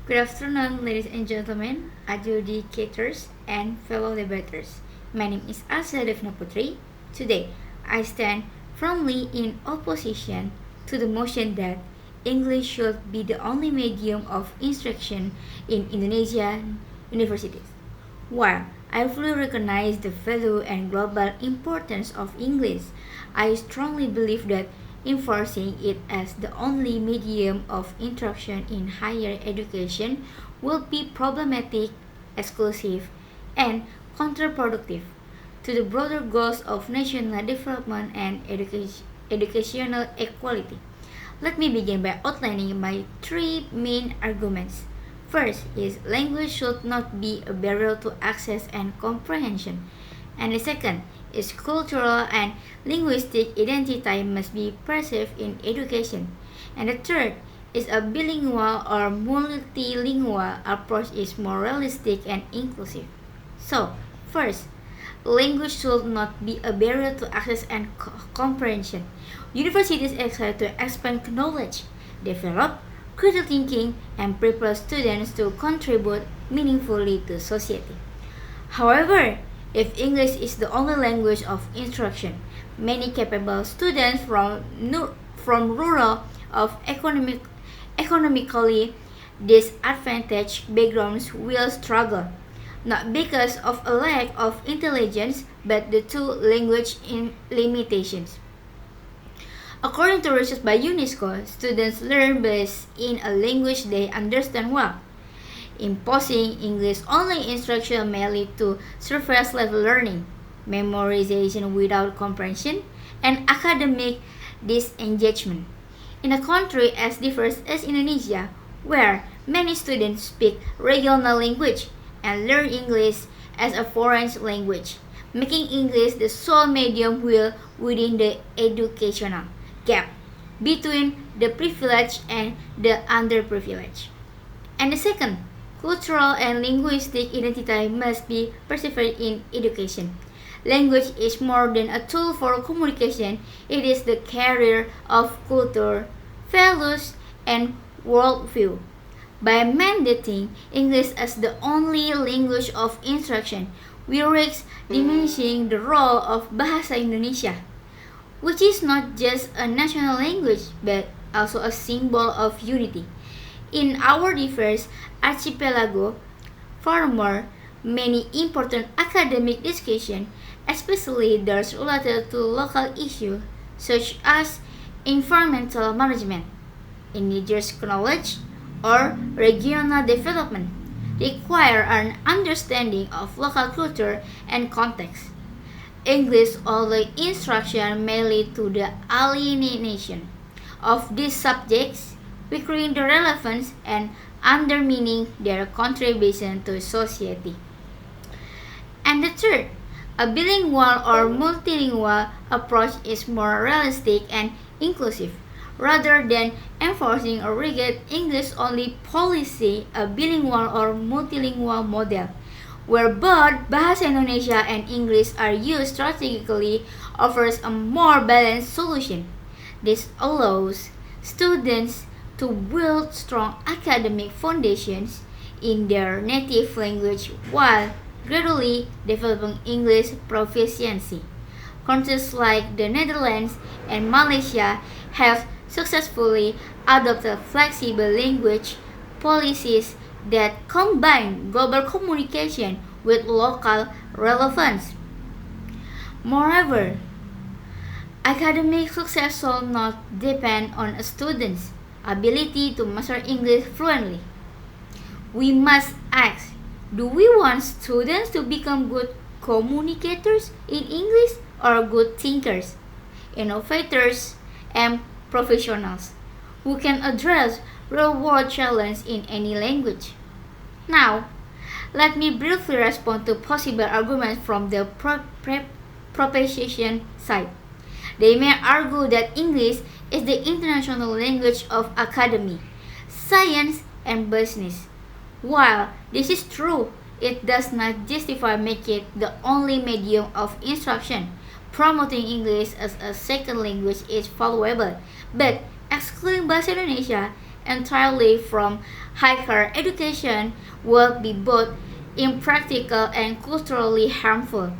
Good afternoon, ladies and gentlemen, adjudicators, and fellow debaters. My name is Asa Devnaputri. Today, I stand firmly in opposition to the motion that English should be the only medium of instruction in Indonesian universities. While I fully recognize the value and global importance of English, I strongly believe that enforcing it as the only medium of instruction in higher education will be problematic, exclusive, and counterproductive to the broader goals of national development and educational equality. Let me begin by outlining my three main arguments. First is language should not be a barrier to access and comprehension. And the second is cultural and linguistic identity must be preserved in education. And the third is a bilingual or multilingual approach is more realistic and inclusive. So, first, language should not be a barrier to access and comprehension. Universities excel to expand knowledge, develop critical thinking, and prepare students to contribute meaningfully to society. However, if English is the only language of instruction, many capable students from rural of economically disadvantaged backgrounds will struggle, not because of a lack of intelligence, but due to language limitations. According to research by UNESCO, students learn best in a language they understand well. Imposing English-only instruction may lead to surface-level learning, memorization without comprehension, and academic disengagement. In a country as diverse as Indonesia, where many students speak regional language and learn English as a foreign language, making English the sole medium within the educational gap between the privileged and the underprivileged. And the second, cultural and linguistic identity must be preserved in education. Language is more than a tool for communication, it is the carrier of culture, values, and worldview. By mandating English as the only language of instruction, we risk diminishing the role of Bahasa Indonesia, which is not just a national language but also a symbol of unity. In our diverse archipelago, furthermore, many important academic discussions, especially those related to local issues such as environmental management, indigenous knowledge, or regional development, require an understanding of local culture and context. English-only instruction may lead to the alienation of these subjects, weakening their relevance and undermining their contribution to society. And the third, a bilingual or multilingual approach is more realistic and inclusive. Rather than enforcing a rigid English-only policy, a bilingual or multilingual model, where both Bahasa Indonesia and English are used strategically, offers a more balanced solution. This allows students to build strong academic foundations in their native language while gradually developing English proficiency. Countries like the Netherlands and Malaysia have successfully adopted flexible language policies that combine global communication with local relevance. Moreover, academic success should not depend on a student's ability to master English fluently. We must ask, do we want students to become good communicators in English or good thinkers, innovators, and professionals who can address real-world challenges in any language? Now, let me briefly respond to possible arguments from the proposition side. They may argue that English is the international language of academy, science, and business. While this is true, it does not justify making it the only medium of instruction. Promoting English as a second language is valuable, but excluding Bahasa Indonesia entirely from higher education would be both impractical and culturally harmful.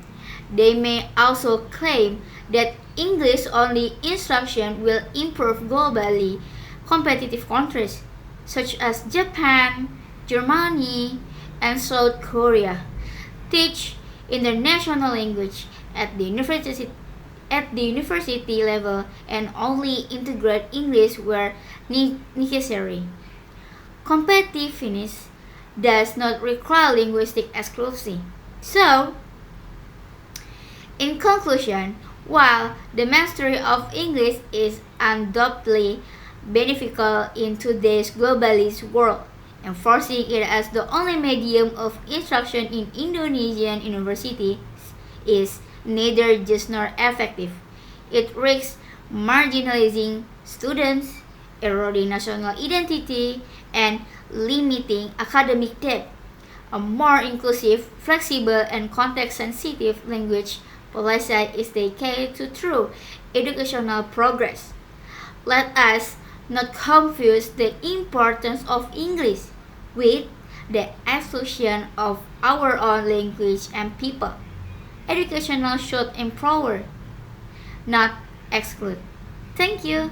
They may also claim that English-only instruction will improve globally competitive countries such as Japan, Germany, and South Korea teach international language at the university level and only integrate English where necessary. Competitiveness does not require linguistic exclusivity. So, in conclusion, while the mastery of English is undoubtedly beneficial in today's globalist world, enforcing it as the only medium of instruction in Indonesian universities is neither just nor effective. It risks marginalizing students, eroding national identity, and limiting academic depth. A more inclusive, flexible, and context-sensitive language policy is the key to true educational progress. Let us not confuse the importance of English with the exclusion of our own language and people. Educational should empower, not exclude. Thank you.